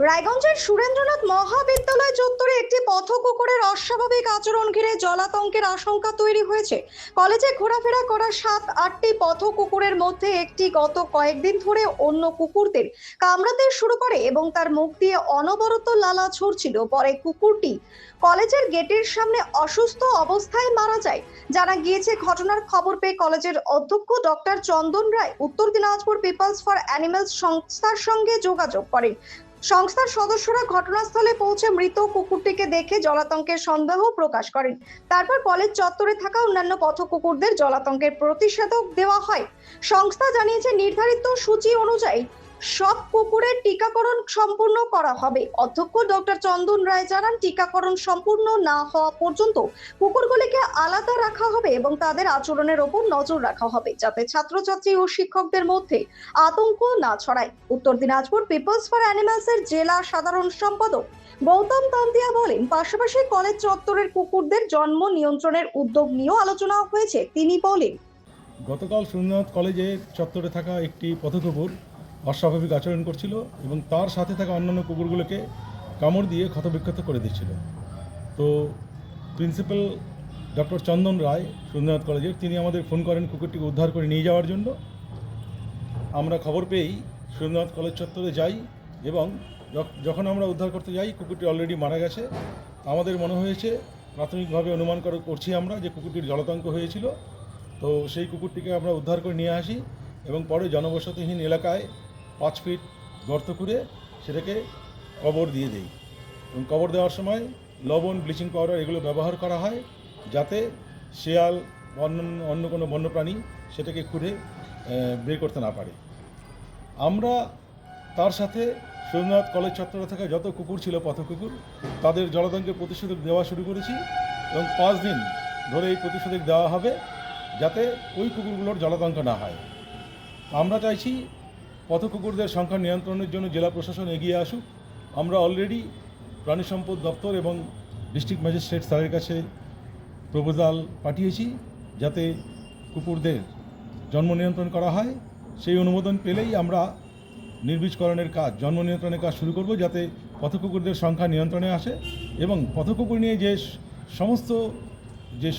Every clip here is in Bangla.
রায়গঞ্জের সুরেন্দ্রনাথ মহাবিদ্যালয় চত্বরে একটি পথ কুকুরের অস্বাভাবিক আচরণ ঘিরে জলাতঙ্কের আশঙ্কা তৈরি হয়েছে। কলেজে ঘোরাফেরা করা 7-8টি পথ কুকুরের মধ্যে একটি গত কয়েকদিন ধরে অন্য কুকুরদের কামড়াতে শুরু করে এবং তার মুখ দিয়ে অনবরত লালা ঝরছিল। পরে কুকুরটি কলেজের গেটের সামনে অসুস্থ অবস্থায় মারা যায়। জানা গিয়েছে, ঘটনার খবর পেয়ে কলেজের অধ্যক্ষ ডক্টর চন্দন রায় উত্তর দিনাজপুর পিপলস ফর অ্যানিমালস সংস্থার সঙ্গে যোগাযোগ করেন। সংস্থার সদস্যরা ঘটনাস্থলে পৌঁছে মৃত কুকুরটিকে দেখে জলাতঙ্কের সন্দেহ প্রকাশ করেন। তারপর কলেজ চত্বরে থাকা অন্যান্য পথ কুকুরদের জলাতঙ্কের প্রতিষেধক দেওয়া হয়। সংস্থা জানিয়েছে, নির্ধারিত সূচি অনুযায়ী সব কুকুরের টিকাকরণ সম্পূর্ণ করা হবে। অধ্যক্ষ ডক্টর চন্দন রায় জানান, টিকাকরণ সম্পূর্ণ না হওয়া পর্যন্ত কুকুরগুলিকে আলাদা রাখা হবে এবং তাদের আচরণের ওপর নজর রাখা হবে, যাতে ছাত্রছাত্রী ও শিক্ষকদের মধ্যে আতঙ্ক না ছড়ায়। উত্তর দিনাজপুর পিপলস ফর অ্যানিমালসের জেলা সাধারণ সম্পাদক গৌতম তান্তিয়া বলেন, পাশাপাশি কলেজ চত্বরের কুকুরদের জন্ম নিয়ন্ত্রণের উদ্যোগ নিয়েও আলোচনা হয়েছে। তিনি বলেন, গতকাল সুরেন্দ্রনাথ কলেজে চত্বরে থাকা একটি পথ কুকুর অস্বাভাবিক আচরণ করছিল এবং তার সাথে থাকা অন্যান্য কুকুরগুলোকে কামড় দিয়ে ক্ষতবিক্ষত করে দিচ্ছিল। তো প্রিন্সিপাল ডক্টর চন্দন রায় সুরেন্দ্রনাথ কলেজের, তিনি আমাদের ফোন করেন কুকুরটিকে উদ্ধার করে নিয়ে যাওয়ার জন্য। আমরা খবর পেয়েই সুরেন্দ্রনাথ কলেজ চত্বরে যাই এবং যখন আমরা উদ্ধার করতে যাই, কুকুরটি অলরেডি মারা গেছে। আমাদের মনে হয়েছে, প্রাথমিকভাবে অনুমান করছি আমরা যে কুকুরটির জলাতঙ্ক হয়েছিল। তো সেই কুকুরটিকে আমরা উদ্ধার করে নিয়ে আসি এবং পরে জনবসতিহীন এলাকায় 5 ফিট গর্ত করে সেটাকে কবর দিয়ে দেই। এবং কবর দেওয়ার সময় লবণ, ব্লিচিং পাউডার এগুলো ব্যবহার করা হয়, যাতে শেয়াল অন্য কোনো বন্যপ্রাণী সেটাকে খুঁড়ে বের করতে না পারে। আমরা তার সাথে সুরেন্দ্রনাথ কলেজ চত্বরে থাকা যত কুকুর ছিল, পথ কুকুর, তাদের জলাতঙ্কের প্রতিষেধক দেওয়া শুরু করেছি এবং 5 দিন ধরে এই প্রতিষেধক দেওয়া হবে, যাতে ওই কুকুরগুলোর জলাতঙ্ক না হয়। আমরা চাইছি পথ কুকুরদের সংখ্যা নিয়ন্ত্রণের জন্য জেলা প্রশাসন এগিয়ে আসুক। আমরা অলরেডি প্রাণী সম্পদ দপ্তর এবং ডিস্ট্রিক্ট ম্যাজিস্ট্রেট স্যারের কাছে প্রপোজাল পাঠিয়েছি, যাতে কুকুরদের জন্ম নিয়ন্ত্রণ করা হয়। সেই অনুমোদন পেলেই আমরা নির্বীজকরণের কাজ, জন্ম নিয়ন্ত্রণের কাজ শুরু করব, যাতে পথ কুকুরদের সংখ্যা নিয়ন্ত্রণে আসে এবং পথ কুকুর নিয়ে যে সমস্ত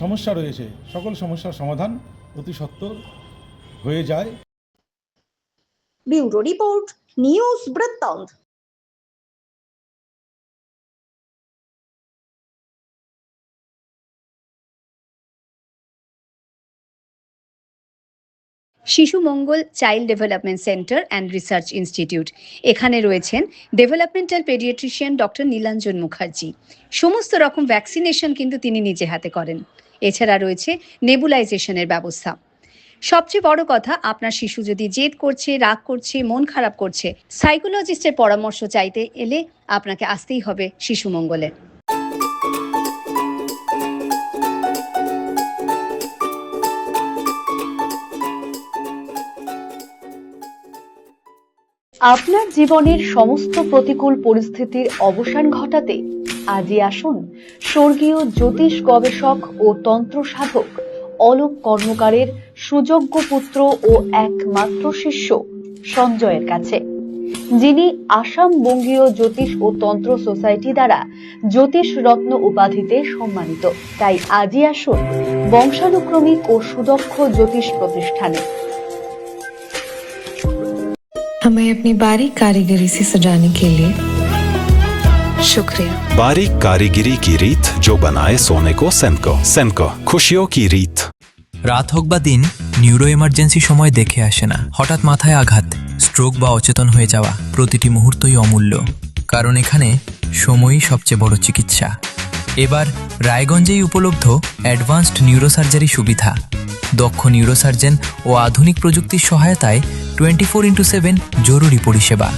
সমস্যা রয়েছে, সকল সমস্যার সমাধান অতি সত্বর হয়ে যায়। ব্যুরো রিপোর্ট, নিউজ বৃত্তান্ত। Shishu Mangal child development centre and research institute. এখানে রয়েছেন developmental paediatrician doctor Nilanjan Mukherjee. সমস্ত রকম ভ্যাকসিনেশন কিন্তু তিনি নিজে হাতে করেন। এছাড়া রয়েছে নেবুলাইজেশনের ব্যবস্থা। সবচেয়ে বড় কথা, আপনার শিশু যদি জেদ করছে, রাগ করছে, মন খারাপ করছে, সাইকোলজিস্টের পরামর্শ চাইতে এলে আপনাকে আসতেই হবে শিশু মঙ্গলে। আপনার জীবনের সমস্ত প্রতিকূল পরিস্থিতির অবসান ঘটাতে আজই আসুন স্বর্গীয় জ্যোতিষ গবেষক ও তন্ত্র সাধক অলোক কর্মকারের সুযোগ্য পুত্র ও একমাত্র শিষ্য সঞ্জয়ের কাছে, যিনি আসাম বঙ্গীয় জ্যোতিষ ও তন্ত্র সোসাইটি দ্বারা জ্যোতিষ রত্ন উপাধিতে সম্মানিত। তাই আজই আসুন বংশানুক্রমিক ও সুদক্ষ জ্যোতিষ প্রতিষ্ঠানে। हमें अपनी बारीक कारीगरी से सजाने के लिए शुक्रिया। बारीक कारीगरी की रीत जो बनाए सोने को सेनको खुशियों की रीत। রাত হোক বা দিন, নিউরো এমার্জেন্সি সময় দেখে আসে না। হঠাৎ মাথায় আঘাত, স্ট্রোক বা অচেতন হয়ে যাওয়া, প্রতিটি মুহূর্তই অমূল্য, কারণ এখানে সময়ই সবচেয়ে বড় চিকিৎসা। এবার রায়গঞ্জেই উপলব্ধ অ্যাডভান্সড নিউরোসার্জারি সুবিধা। দক্ষ নিউরোসার্জন ও আধুনিক প্রযুক্তির সহায়তায় 24x7 জরুরি পরিষেবা।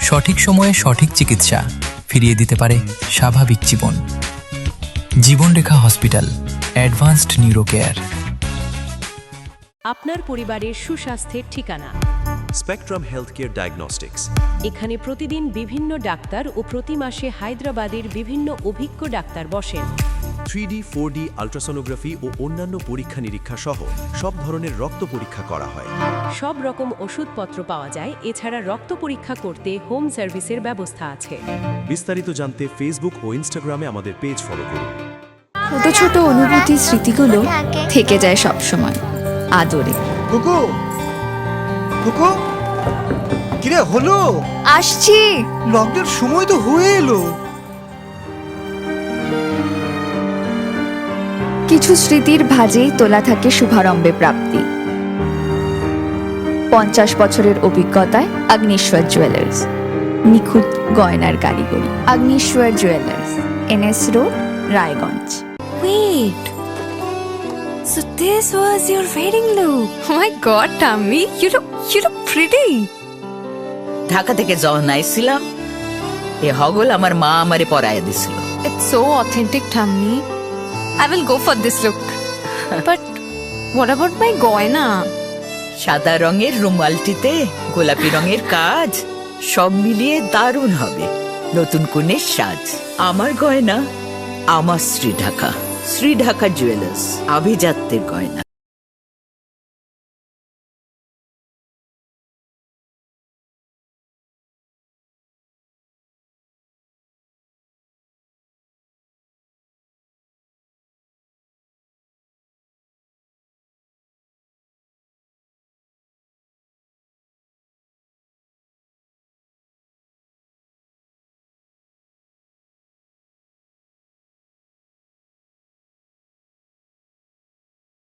সঠিক সময়ে সঠিক চিকিৎসা ফিরিয়ে দিতে পারে স্বাভাবিক জীবন। জীবনরেখা হসপিটাল, অ্যাডভান্সড নিউরো কেয়ার। আপনার পরিবারের সুস্বাস্থ্যের ঠিকানা স্পেকট্রাম হেলথকেয়ার ডায়াগনস্টিক্স। এখানে প্রতিদিন বিভিন্ন ডাক্তার ও প্রতি মাসে হায়দ্রাবাদের বিভিন্ন অভিজ্ঞ ডাক্তার বসেন। 3D, 4D আল্ট্রাসোনোগ্রাফি ও অন্যান্য পরীক্ষা নিরীক্ষা সহ সব ধরনের রক্ত পরীক্ষা করা হয়। সব রকম ওষুধপত্র পাওয়া যায়। এছাড়া রক্ত পরীক্ষা করতে হোম সার্ভিসের ব্যবস্থা আছে। বিস্তারিত জানতে ফেসবুক ও ইনস্টাগ্রামে আমাদের পেজ ফলো করুন। ছোট ছোট অনুভূতি স্মৃতিগুলো থেকে যায় সব সময় আদরে। কুকু কুকু কিরে হলো? আসছি। লকডাউন সময় তো হয়ে এলো। কিছু স্মৃতির ভাজেই তোলা থাকে শুভারম্ভে প্রাপ্তি। 50 বছরের অভিজ্ঞতায় অগ্নিশ্বর জুয়েলার্স, নিখুঁত গয়নার কারিগরি। Agnishwar jewellers, NS road, Raiganj. Wait. So this was your wedding look. Oh my god, Tammy, you look pretty. Dhaka থেকে যখন আইছিলাম এ হগল আমার মা আমারে পরাইয়া দিছিল। It's so authentic, Tammy. I will go for this look. But what about my goina? সাদা রঙের রুমালটিতে গোলাপি রঙের কাজ, সব মিলিয়ে দারুণ হবে নতুন কনের সাজ। আমার গয়না আমার শ্রী ঢাকা জুয়েলার্স, আভিজাত্যের গয়না।